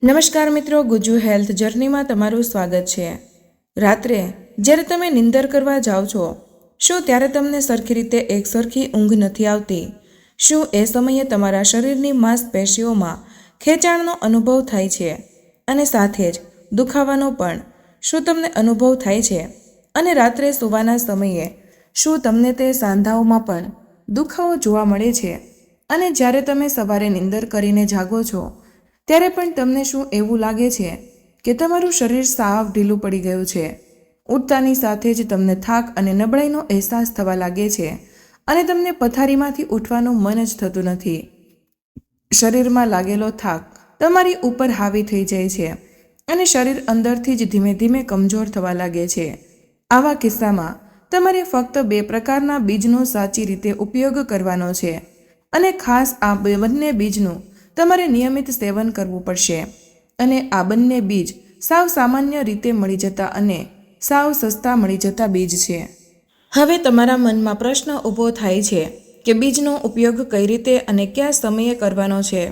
નમસ્કાર મિત્રો, ગુજુ હેલ્થ જર્નીમાં તમારું સ્વાગત છે। રાત્રે જ્યારે તમે નિંદર કરવા જાઓ છો, શું ત્યારે તમને સરખી રીતે એકસરખી ઊંઘ નથી આવતી? શું એ સમયે તમારા શરીરની માંસપેશીઓમાં ખેંચાણનો અનુભવ થાય છે અને સાથે જ દુખાવાનો પણ? શું તમને અનુભવ થાય છે? અને રાત્રે સૂવાના સમયે શું તમને તે સાંધાઓમાં પણ દુખાવો જોવા મળે છે? અને જ્યારે તમે સવારે નિંદર કરીને જાગો છો ત્યારે પણ તમને શું એવું લાગે છે કે તમારું શરીર સાવ ઢીલું પડી ગયું છે? ઉઠતાની સાથે જ તમને થાક અને નબળાઈનો અહેસાસ થવા લાગે છે અને તમને પથારીમાંથી ઉઠવાનું મન જ થતું નથી। શરીરમાં લાગેલો થાક તમારી ઉપર હાવી થઈ જાય છે અને શરીર અંદરથી જ ધીમે ધીમે કમજોર થવા લાગે છે। આવા કિસ્સામાં તમારે ફક્ત 2 પ્રકારના બીજનો સાચી રીતે ઉપયોગ કરવાનો છે અને ખાસ આ બંને બીજનું તમારે નિયમિત સેવન કરવું પડશે। અને આ બંને બીજ સાવ સામાન્ય રીતે મળી જતા અને સાવ સસ્તા મળી જતા બીજ છે। હવે તમારા મનમાં પ્રશ્ન ઊભો થાય છે કે બીજનો ઉપયોગ કઈ રીતે અને કયા સમયે કરવાનો છે?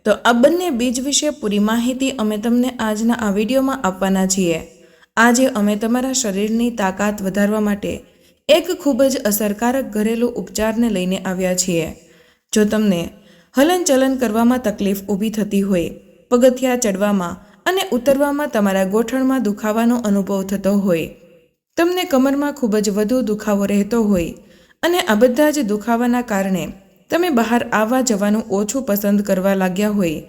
તો આ બંને બીજ વિશે પૂરી માહિતી અમે તમને આજના આ વિડીયોમાં આપવાના છીએ। આજે અમે તમારા શરીરની તાકાત વધારવા માટે એક ખૂબ જ અસરકારક ઘરેલું ઉપચારને લઈને આવ્યા છીએ। જો તમને હલનચલન કરવામાં તકલીફ ઊભી થતી હોય, પગથિયા ચડવામાં અને ઉતરવામાં તમારા ગોઠણમાં દુખાવાનો અનુભવ થતો હોય, તમને કમરમાં ખૂબ જ વધુ દુખાવો રહેતો હોય અને આ બધા જ દુખાવાના કારણે તમે બહાર આવવા જવાનું ઓછું પસંદ કરવા લાગ્યા હોય,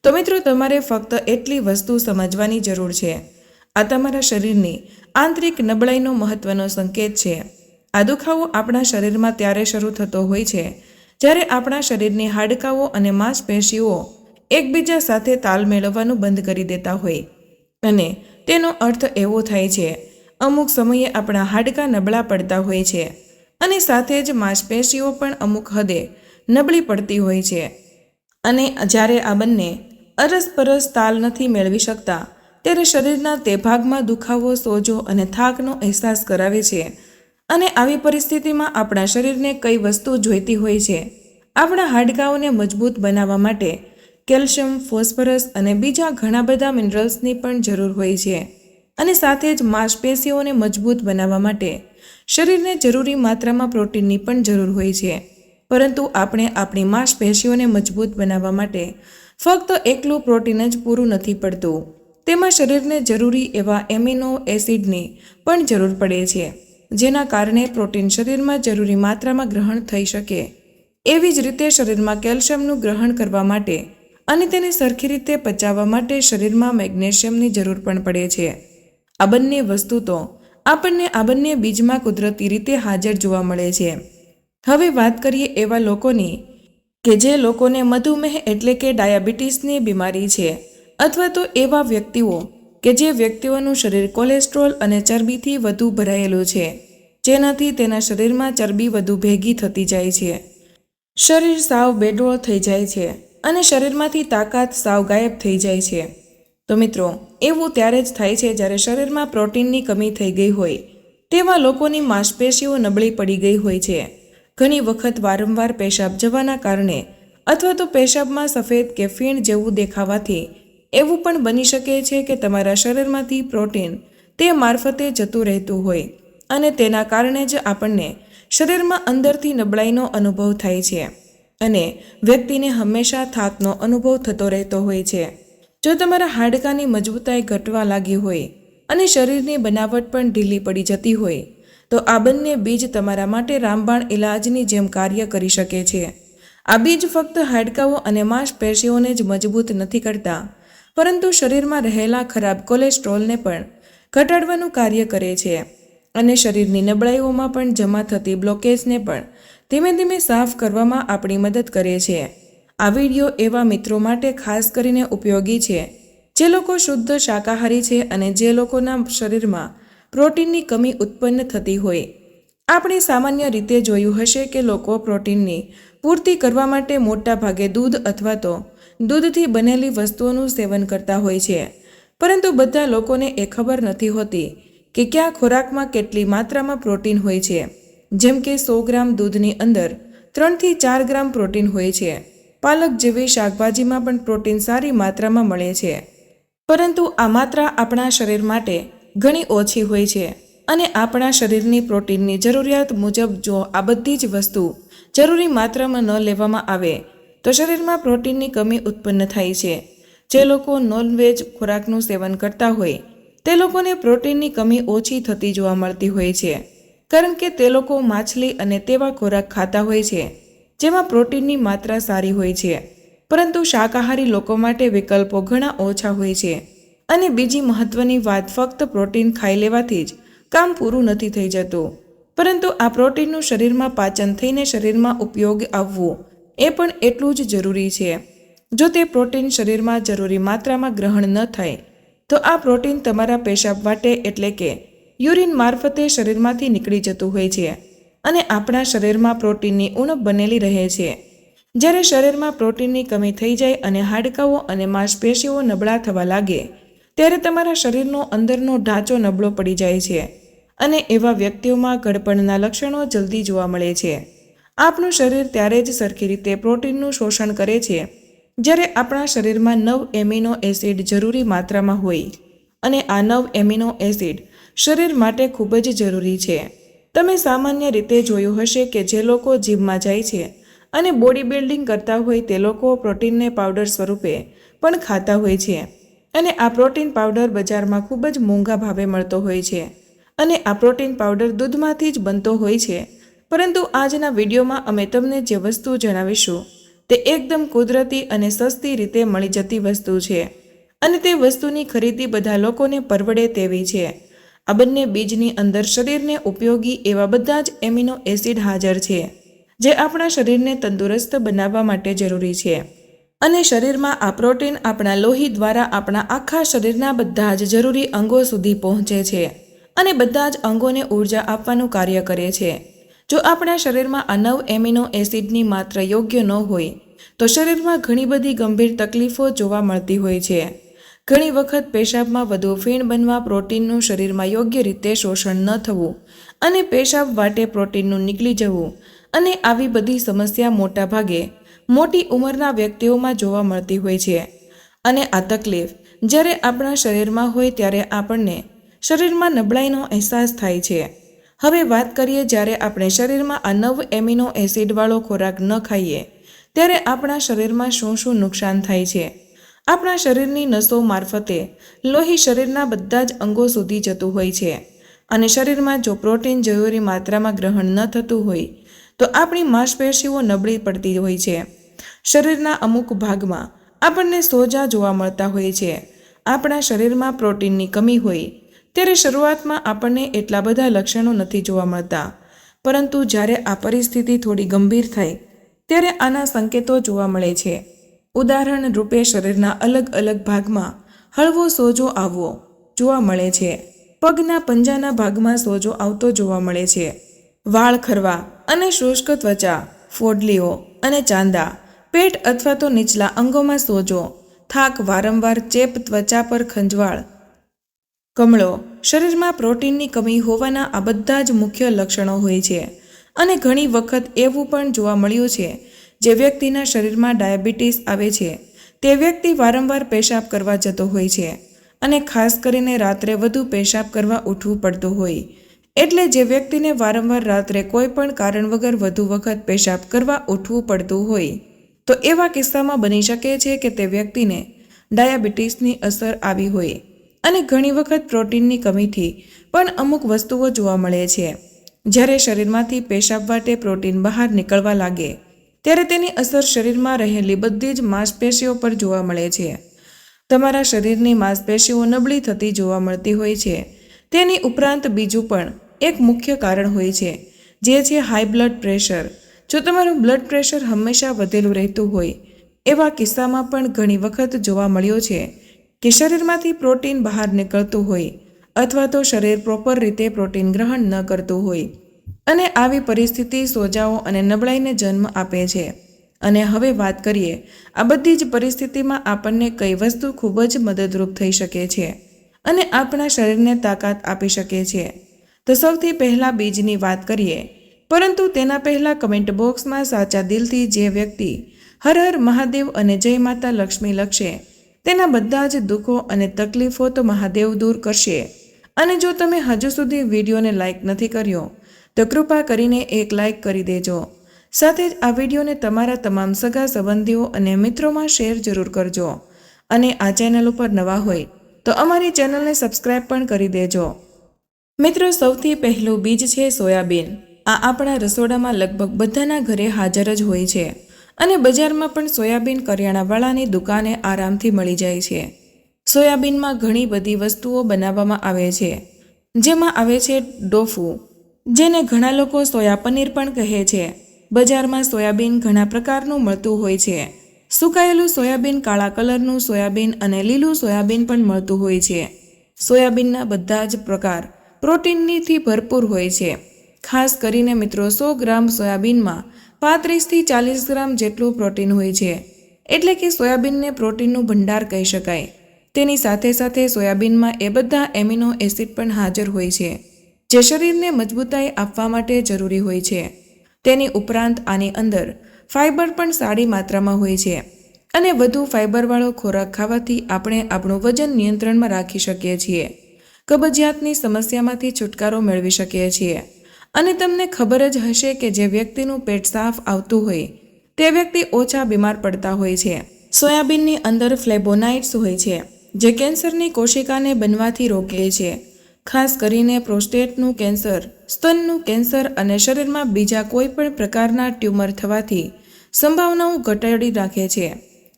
તો મિત્રો તમારે ફક્ત એટલી વસ્તુ સમજવાની જરૂર છે। આ તમારા શરીરની આંતરિક નબળાઈનો મહત્વનો સંકેત છે। આ દુખાવો આપણા શરીરમાં ત્યારે શરૂ થતો હોય છે જ્યારે આપણા શરીરની હાડકાઓ અને માંસપેશીઓ એકબીજા સાથે તાલ મેળવવાનું બંધ કરી દેતા હોય, અને તેનો અર્થ એવો થાય છે અમુક સમયે આપણા હાડકાં નબળા પડતા હોય છે અને સાથે જ માંસપેશીઓ પણ અમુક હદે નબળી પડતી હોય છે। અને જ્યારે આ બંને અરસપરસ તાલ નથી મેળવી શકતા ત્યારે શરીરના તે ભાગમાં દુખાવો, સોજો અને થાકનો અહેસાસ કરાવે છે। અને આવી પરિસ્થિતિમાં આપણા શરીરને કઈ વસ્તુ જોઈતી હોય છે? આપણા હાડકાઓને મજબૂત બનાવવા માટે કેલ્શિયમ, ફોસ્ફરસ અને બીજા ઘણા બધા મિનરલ્સની પણ જરૂર હોય છે। અને સાથે જ માંસપેશીઓને મજબૂત બનાવવા માટે શરીરને જરૂરી માત્રામાં પ્રોટીનની પણ જરૂર હોય છે। પરંતુ આપણે આપણી માંસપેશીઓને મજબૂત બનાવવા માટે ફક્ત એકલું પ્રોટીન જ પૂરું નથી પડતું, તેમાં શરીરને જરૂરી એવા એમિનો એસિડની પણ જરૂર પડે છે, જેના કારણે પ્રોટીન શરીરમાં જરૂરી માત્રામાં ગ્રહણ થઈ શકે। એવી જ રીતે શરીરમાં કેલ્શિયમનું ગ્રહણ કરવા માટે અને તેને સરખી રીતે પચાવવા માટે શરીરમાં મેગ્નેશિયમની જરૂર પણ પડે છે। આ બંને વસ્તુ તો આપણને આ બંને બીજમાં કુદરતી રીતે હાજર જોવા મળે છે। હવે વાત કરીએ એવા લોકોની કે જે લોકોને મધુમેહ એટલે કે ડાયાબિટીસની બીમારી છે, અથવા તો એવા વ્યક્તિઓ કે જે વ્યક્તિઓનું શરીર કોલેસ્ટ્રોલ અને ચરબીથી વધુ ભરાયેલું છે, જેનાથી તેના શરીરમાં ચરબી વધુ ભેગી થતી જાય છે, શરીર સાવ બેડોળ થઈ જાય છે અને શરીરમાંથી તાકાત સાવ ગાયબ થઈ જાય છે। તો મિત્રો, એવું ત્યારે જ થાય છે જ્યારે શરીરમાં પ્રોટીનની કમી થઈ ગઈ હોય। તેવા લોકોની માંસપેશીઓ નબળી પડી ગઈ હોય છે। ઘણી વખત વારંવાર પેશાબ જવાના કારણે અથવા તો પેશાબમાં સફેદ કે ફીણ જેવું દેખાવાથી એવું પણ બની શકે છે કે તમારા શરીરમાંથી પ્રોટીન તે મારફતે જતું રહેતું હોય અને તેના કારણે જ આપણને શરીરમાં અંદરથી નબળાઈનો અનુભવ થાય છે અને વ્યક્તિને હંમેશા થાકનો અનુભવ થતો રહેતો હોય છે। જો તમારા હાડકાની મજબૂતાઈ ઘટવા લાગી હોય અને શરીરની બનાવટ પણ ઢીલી પડી જતી હોય, તો આ બંને બીજ તમારા માટે રામબાણ ઇલાજની જેમ કાર્ય કરી શકે છે। આ બીજ ફક્ત હાડકાઓ અને માંસપેશીઓને જ મજબૂત નથી કરતા, પરંતુ શરીરમાં રહેલા ખરાબ કોલેસ્ટ્રોલને પણ ઘટાડવાનું કાર્ય કરે છે અને શરીરની નબળાઈઓમાં પણ જમા થતી બ્લોકેજને પણ ધીમે ધીમે સાફ કરવામાં આપણી મદદ કરે છે। આ વિડીયો એવા મિત્રો માટે ખાસ કરીને ઉપયોગી છે જે લોકો શુદ્ધ શાકાહારી છે અને જે લોકોના શરીરમાં પ્રોટીનની કમી ઉત્પન્ન થતી હોય। આપણે સામાન્ય રીતે જોયું હશે કે લોકો પ્રોટીનની પૂર્તિ કરવા માટે મોટા ભાગે દૂધ અથવા તો દૂધથી બનેલી વસ્તુઓનું સેવન કરતા હોય છે, પરંતુ બધા લોકોને એ ખબર નથી હોતી કે કયા ખોરાકમાં કેટલી માત્રામાં પ્રોટીન હોય છે। જેમ કે 100 ગ્રામ દૂધની અંદર 3 થી 4 ગ્રામ પ્રોટીન હોય છે। પાલક જેવી શાકભાજીમાં પણ પ્રોટીન સારી માત્રામાં મળે છે। પરંતુ આ માત્રા આપણા શરીર માટે ઘણી ઓછી હોય છે અને આપણા શરીરની પ્રોટીનની જરૂરિયાત મુજબ જો આ બધી જ વસ્તુ જરૂરી માત્રામાં ન લેવામાં આવે તો શરીરમાં પ્રોટીનની કમી ઉત્પન્ન થાય છે. જે લોકો નોનવેજ ખોરાકનું સેવન કરતા હોય તે લોકોને પ્રોટીનની કમી ઓછી થતી જોવા મળતી હોય છે, કારણ કે તે લોકો માછલી અને તેવા ખોરાક ખાતા હોય છે જેમાં પ્રોટીનની માત્રા સારી હોય છે. પરંતુ શાકાહારી લોકો માટે વિકલ્પો ઘણા ઓછા હોય છે. અને બીજી મહત્વની વાત, ફક્ત પ્રોટીન ખાઈ લેવાથી જ કામ પૂરું નથી થઈ જતું, પરંતુ આ પ્રોટીનનું શરીરમાં પાચન થઈને શરીરમાં ઉપયોગ આવવું એ પણ એટલું જ જરૂરી છે. જો તે પ્રોટીન શરીરમાં જરૂરી માત્રામાં ગ્રહણ ન થાય તો આ પ્રોટીન તમારા પેશાબ વાટે એટલે કે યુરિન મારફતે શરીરમાંથી નીકળી જતું હોય છે અને આપણા શરીરમાં પ્રોટીનની ઉણપ બનેલી રહે છે. જ્યારે શરીરમાં પ્રોટીનની કમી થઈ જાય અને હાડકાઓ અને માંસપેશીઓ નબળા થવા લાગે ત્યારે તમારા શરીરનો અંદરનો ઢાંચો નબળો પડી જાય છે અને એવા વ્યક્તિઓમાં ગળપણના લક્ષણો જલ્દી જોવા મળે છે. આપણું શરીર ત્યારે જ સરખી રીતે પ્રોટીનનું શોષણ કરે છે જ્યારે આપણા શરીરમાં 9 એમિનો એસિડ જરૂરી માત્રામાં હોય અને આ 9 એમિનો એસિડ શરીર માટે ખૂબ જ જરૂરી છે. તમે સામાન્ય રીતે જોયું હશે કે જે લોકો જીમમાં જાય છે અને બોડી બિલ્ડિંગ કરતા હોય તે લોકો પ્રોટીનને પાવડર સ્વરૂપે પણ ખાતા હોય છે અને આ પ્રોટીન પાવડર બજારમાં ખૂબ જ મોંઘા ભાવે મળતો હોય છે અને આ પ્રોટીન પાવડર દૂધમાંથી જ બનતો હોય છે. પરંતુ આજના વિડીયોમાં અમે તમને જે વસ્તુ જણાવીશું તે એકદમ કુદરતી અને સસ્તી રીતે મળી જતી વસ્તુ છે અને તે વસ્તુની ખરીદી બધા લોકોને પરવડે તેવી છે. આ બંને બીજની અંદર શરીરને ઉપયોગી એવા બધા જ એમિનો એસિડ હાજર છે જે આપણા શરીરને તંદુરસ્ત બનાવવા માટે જરૂરી છે. અને શરીરમાં આ પ્રોટીન આપણા લોહી દ્વારા આપણા આખા શરીરના બધા જ જરૂરી અંગો સુધી પહોંચે છે અને બધા જ અંગોને ઊર્જા આપવાનું કાર્ય કરે છે. જો આપણા શરીરમાં આ 9 એમિનો એસિડની માત્રા યોગ્ય ન હોય તો શરીરમાં ઘણી બધી ગંભીર તકલીફો જોવા મળતી હોય છે. ઘણી વખત પેશાબમાં વધુ ફીણ બનવા, પ્રોટીનનું શરીરમાં યોગ્ય રીતે શોષણ ન થવું અને પેશાબ વાટે પ્રોટીનનું નીકળી જવું અને આવી બધી સમસ્યા મોટા ભાગે મોટી ઉંમરના વ્યક્તિઓમાં જોવા મળતી હોય છે. અને આ તકલીફ જ્યારે આપણા શરીરમાં હોય ત્યારે આપણને શરીરમાં નબળાઈનો અહેસાસ થાય છે. હવે વાત કરીએ જ્યારે આપણે શરીરમાં આ 9 એમિનો એસિડવાળો ખોરાક ન ખાઈએ ત્યારે આપણા શરીરમાં શું શું નુકસાન થાય છે. આપણા શરીરની નસો મારફતે લોહી શરીરના બધા જ અંગો સુધી જતું હોય છે અને શરીરમાં જો પ્રોટીન જરૂરી માત્રામાં ગ્રહણ ન થતું હોય તો આપણી માંસપેશીઓ નબળી પડતી હોય છે. શરીરના અમુક ભાગમાં આપણને સોજા જોવા મળતા હોય છે. આપણા શરીરમાં પ્રોટીનની કમી હોય ત્યારે શરૂઆતમાં આપણને એટલા બધા લક્ષણો નથી જોવા મળતા, પરંતુ જ્યારે આ પરિસ્થિતિ થોડી ગંભીર થાય ત્યારે આના સંકેતો જોવા મળે છે. ઉદાહરણ રૂપે શરીરના અલગ અલગ ભાગમાં હળવો સોજો આવવો જોવા મળે છે. પગના પંજાના ભાગમાં સોજો આવતો જોવા મળે છે. વાળ ખરવા અને શુષ્ક ત્વચા, ફોડલીઓ અને ચાંદા, પેટ અથવા તો નીચલા અંગોમાં સોજો, થાક, વારંવાર ચેપ, ત્વચા પર ખંજવાળ, કમળો. શરીરમાં પ્રોટીનની કમી હોવાના આ બધા જ મુખ્ય લક્ષણો હોય છે. અને ઘણી વખત એવું પણ જોવા મળ્યું છે જે વ્યક્તિના શરીરમાં ડાયાબિટીસ આવે છે તે વ્યક્તિ વારંવાર પેશાબ કરવા જતો હોય છે અને ખાસ કરીને રાત્રે વધુ પેશાબ કરવા ઉઠવું પડતું હોય. એટલે જે વ્યક્તિને વારંવાર રાત્રે કોઈ પણ કારણ વગર વધુ વખત પેશાબ કરવા ઉઠવું પડતું હોય તો એવા કિસ્સામાં બની શકે છે કે તે વ્યક્તિને ડાયાબિટીસની અસર આવી હોય. અને ઘણી વખત પ્રોટીનની કમીથી પણ અમુક વસ્તુઓ જોવા મળે છે. જ્યારે શરીરમાંથી પેશાબ વાટે પ્રોટીન બહાર નીકળવા લાગે ત્યારે તેની અસર શરીરમાં રહેલી બધી જ માંસપેશીઓ પર જોવા મળે છે. તમારા શરીરની માંસપેશીઓ નબળી થતી જોવા મળતી હોય છે. તેની ઉપરાંત બીજું પણ એક મુખ્ય કારણ હોય છે જે છે હાઈ બ્લડ પ્રેશર. જો તમારું બ્લડ પ્રેશર હંમેશા વધેલું રહેતું હોય એવા કિસ્સામાં પણ ઘણી વખત જોવા મળ્યો છે કે શરીરમાંથી પ્રોટીન બહાર નીકળતું હોય અથવા તો શરીર પ્રોપર રીતે પ્રોટીન ગ્રહણ ન કરતું હોય અને આવી પરિસ્થિતિ સોજાઓ અને નબળાઈને જન્મ આપે છે. અને હવે વાત કરીએ આ બધી જ પરિસ્થિતિમાં આપણને કઈ વસ્તુ ખૂબ જ મદદરૂપ થઈ શકે છે અને આપણા શરીરને તાકાત આપી શકે છે. તો સૌથી પહેલાં બીજની વાત કરીએ, પરંતુ તેના પહેલાં કમેન્ટ બોક્સમાં સાચા દિલથી જે વ્યક્તિ હર હર મહાદેવ અને જય માતા લક્ષ્મી લખશે તેના બધા જ દુઃખો અને તકલીફો તો મહાદેવ દૂર કરશે. અને જો તમે હજુ સુધી વિડીયોને લાઇક નથી કર્યો તો કૃપા કરીને એક લાઇક કરી દેજો. સાથે જ આ વિડીયોને તમારા તમામ સગા સંબંધીઓ અને મિત્રોમાં શેર જરૂર કરજો. અને આ ચેનલ ઉપર નવા હોય તો અમારી ચેનલને સબસ્ક્રાઇબ પણ કરી દેજો. મિત્રો, સૌથી પહેલું બીજ છે સોયાબીન. આ આપણા રસોડામાં લગભગ બધાના ઘરે હાજર જ હોય છે અને બજારમાં પણ સોયાબીન કરિયાણાવાળાની દુકાને આરામથી મળી જાય છે. સોયાબીનમાં ઘણી બધી વસ્તુઓ બનાવવામાં આવે છે, જેમાં આવે છે ટોફુ, જેને ઘણા લોકો સોયા પનીર પણ કહે છે. બજારમાં સોયાબીન ઘણા પ્રકારનું મળતું હોય છે. સુકાયેલું સોયાબીન, કાળા કલરનું સોયાબીન અને લીલું સોયાબીન પણ મળતું હોય છે. સોયાબીનના બધા જ પ્રકાર પ્રોટીનથી ભરપૂર હોય છે. ખાસ કરીને મિત્રો, 100 ગ્રામ સોયાબીનમાં 35 થી 40 ગ્રામ જેટલું પ્રોટીન હોય છે. એટલે કે સોયાબીનને પ્રોટીનનું ભંડાર કહી શકાય. તેની સાથે સાથે સોયાબીનમાં એ બધા એમિનો એસિડ પણ હાજર હોય છે, જે શરીરને મજબૂતાઈ આપવા માટે જરૂરી હોય છે. તેની ઉપરાંત આની અંદર ફાઇબર પણ સારી માત્રામાં હોય છે અને વધુ ફાઇબરવાળો ખોરાક ખાવાથી આપણે આપણું વજન નિયંત્રણમાં રાખી શકીએ છીએ, કબજિયાતની સમસ્યામાંથી છુટકારો મેળવી શકીએ છીએ. અને તમને ખબર જ હશે કે જે વ્યક્તિનું પેટ સાફ આવતું હોય તે વ્યક્તિ ઓછા બીમાર પડતા હોય છે. સોયાબીનની અંદર ફ્લેવોનાઇડ્સ હોય છે, જે કેન્સરની કોશિકાને બનવાથી રોકે છે. ખાસ કરીને પ્રોસ્ટેટનું કેન્સર, સ્તનનું કેન્સર અને શરીરમાં બીજા કોઈ પણ પ્રકારના ટ્યુમર થવાથી સંભાવનાઓ ઘટાડી રાખે છે.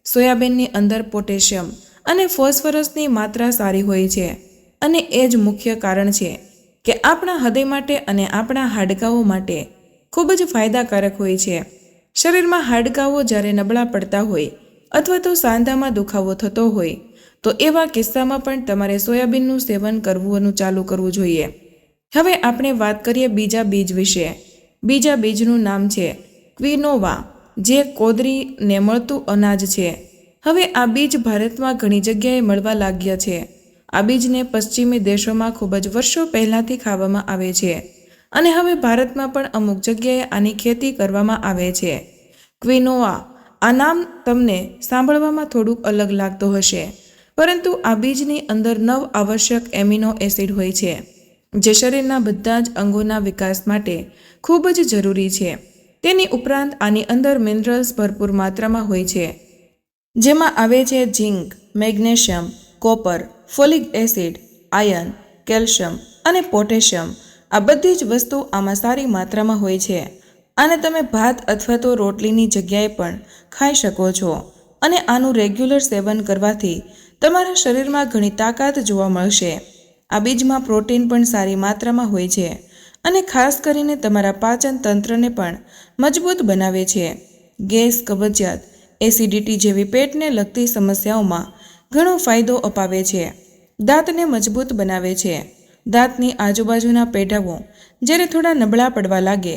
સોયાબીનની અંદર પોટેશિયમ અને ફોસ્ફરસની માત્રા સારી હોય છે અને એ જ મુખ્ય કારણ છે કે આપણા હૃદય માટે અને આપણા હાડકાઓ માટે ખૂબ જ ફાયદાકારક હોય છે. શરીરમાં હાડકાઓ જ્યારે નબળા પડતા હોય અથવા તો સાંધામાં દુખાવો થતો હોય તો એવા કિસ્સામાં પણ તમારે સોયાબીનનું સેવન કરવું ચાલુ કરવું જોઈએ. હવે આપણે વાત કરીએ બીજા બીજ વિશે. બીજા બીજનું નામ છે ક્વિનોવા, જે કોદરીને મળતું અનાજ છે. હવે આ બીજ ભારતમાં ઘણી જગ્યાએ મળવા લાગ્યા છે. આ બીજને પશ્ચિમી દેશોમાં ખૂબ જ વર્ષો પહેલાંથી ખાવામાં આવે છે અને હવે ભારતમાં પણ અમુક જગ્યાએ આની ખેતી કરવામાં આવે છે. ક્વિનોવા, આ નામ તમને સાંભળવામાં થોડુંક અલગ લાગતું હશે, પરંતુ આ બીજની અંદર 9 આવશ્યક એમિનો એસિડ હોય છે, જે શરીરના બધા જ અંગોના વિકાસ માટે ખૂબ જ જરૂરી છે. તેની ઉપરાંત આની અંદર મિનરલ્સ ભરપૂર માત્રામાં હોય છે, જેમાં આવે છે zinc, magnesium, copper, folic acid, iron, calcium અને પોટેશિયમ. આ બધી જ વસ્તુ આમાં સારી માત્રામાં હોય છે અને તમે ભાત અથવા તો રોટલીની જગ્યાએ પણ ખાઈ શકો છો. અને આનું રેગ્યુલર સેવન કરવાથી તમારા શરીરમાં ઘણી તાકાત જોવા મળશે. આ બીજમાં પ્રોટીન પણ સારી માત્રામાં હોય છે અને ખાસ કરીને તમારા પાચન તંત્રને પણ મજબૂત બનાવે છે. ગેસ, કબજિયાત, એસિડિટી જેવી પેટને લગતી સમસ્યાઓમાં ઘણો ફાયદો અપાવે છે. દાંતને મજબૂત બનાવે છે. દાંતની આજુબાજુના પેઢાઓ જ્યારે થોડા નબળા પડવા લાગે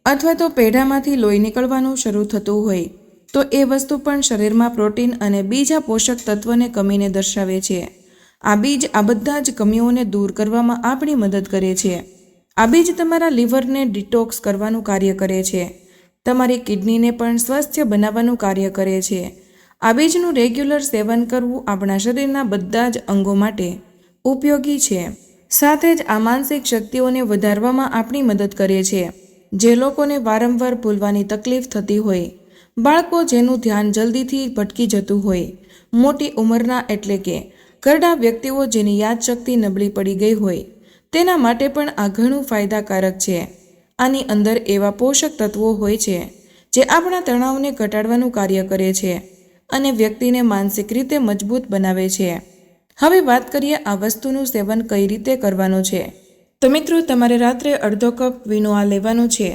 અથવા તો પેઢામાંથી લોહી નીકળવાનું શરૂ થતું હોય તો એ વસ્તુ પણ શરીરમાં પ્રોટીન અને બીજા પોષક તત્વને કમીને દર્શાવે છે. આ બીજ આ બધા જ કમીઓને દૂર કરવામાં આપણી મદદ કરે છે. આ બીજ તમારા લીવરને ડિટોક્સ કરવાનું કાર્ય કરે છે. તમારી કિડનીને પણ સ્વસ્થ બનાવવાનું કાર્ય કરે છે. આ બીજનું રેગ્યુલર સેવન કરવું આપણા શરીરના બધા જ અંગો માટે ઉપયોગી છે. સાથે જ આ માનસિક શક્તિઓને વધારવામાં આપણી મદદ કરે છે. જે લોકોને વારંવાર ભૂલવાની તકલીફ થતી હોય, બાળકો જેનું ધ્યાન જલ્દીથી ભટકી જતું હોય, મોટી ઉંમરના એટલે કે ઘરડા વ્યક્તિઓ જેની યાદશક્તિ નબળી પડી ગઈ હોય, તેના માટે પણ આ ઘણું ફાયદાકારક છે. આની અંદર એવા પોષક તત્વો હોય છે જે આપણા તણાવને ઘટાડવાનું કાર્ય કરે છે અને વ્યક્તિને માનસિક રીતે મજબૂત બનાવે છે. હવે વાત કરીએ આ વસ્તુનું સેવન કઈ રીતે કરવાનું છે. તો મિત્રો, તમારે રાત્રે અડધો કપ ક્વિનોઆ લેવાનું છે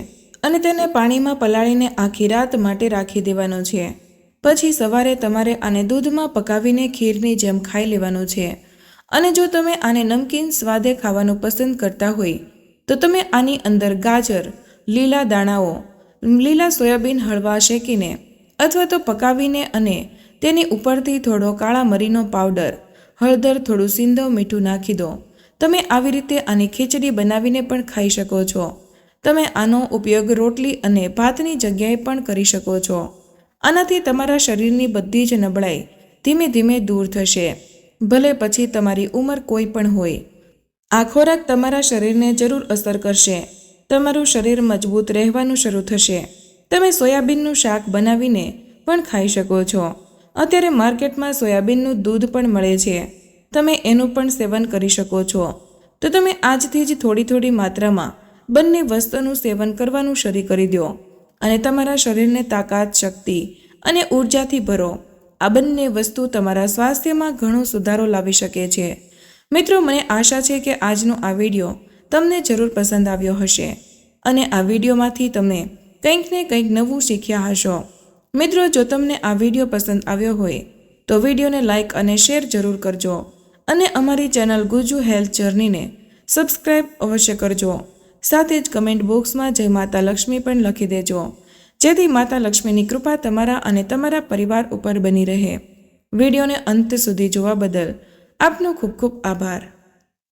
અને તેને પાણીમાં પલાળીને આખી રાત માટે રાખી દેવાનું છે. પછી સવારે તમારે આને દૂધમાં પકાવીને ખીરની જેમ ખાઈ લેવાનું છે. અને જો તમે આને નમકીન સ્વાદે ખાવાનું પસંદ કરતા હોય તો તમે આની અંદર ગાજર, લીલા દાણાઓ, લીલા સોયાબીન હળવા શેકીને અથવા તો પકાવીને અને તેની ઉપરથી થોડો કાળા મરીનો પાવડર, હળદર, થોડું સિંધવ મીઠું નાખી દો. તમે આવી રીતે આની ખીચડી બનાવીને પણ ખાઈ શકો છો. તમે આનો ઉપયોગ રોટલી અને ભાતની જગ્યાએ પણ કરી શકો છો. આનાથી તમારા શરીરની બધી જ નબળાઈ ધીમે ધીમે દૂર થશે, ભલે પછી તમારી ઉંમર કોઈ પણ હોય. આ ખોરાક તમારા શરીરને જરૂર અસર કરશે. તમારું શરીર મજબૂત રહેવાનું શરૂ થશે. તમે સોયાબીનનું શાક બનાવીને પણ ખાઈ શકો છો. અત્યારે માર્કેટમાં સોયાબીનનું દૂધ પણ મળે છે. તમે એનું પણ સેવન કરી શકો છો. તો તમે આજથી જ થોડી થોડી માત્રામાં બંને વસ્તુનું સેવન કરવાનું શરૂ કરી દો અને તમારા શરીરને તાકાત, શક્તિ અને ઉર્જાથી ભરો. આ બંને વસ્તુ તમારા સ્વાસ્થ્યમાં ઘણો સુધારો લાવી શકે છે. મિત્રો, મને આશા છે કે આજનો આ વિડીયો તમને જરૂર પસંદ આવ્યો હશે અને આ વિડીયોમાંથી તમે કંઈક ને કંઈક નવું શીખ્યા હશો. મિત્રો, જો તમને આ વિડીયો પસંદ આવ્યો હોય તો વિડીયોને લાઇક અને શેર જરૂર કરજો અને અમારી ચેનલ ગુજુ હેલ્થ જર્નીને સબસ્ક્રાઈબ અવશ્ય કરજો. સાથે જ કમેન્ટ બોક્સમાં જય માતા લક્ષ્મી પણ લખી દેજો, જેથી માતા લક્ષ્મીની કૃપા તમારા અને તમારા પરિવાર ઉપર બની રહે. વિડીયોને અંત સુધી જોવા બદલ આપનો ખૂબ ખૂબ આભાર.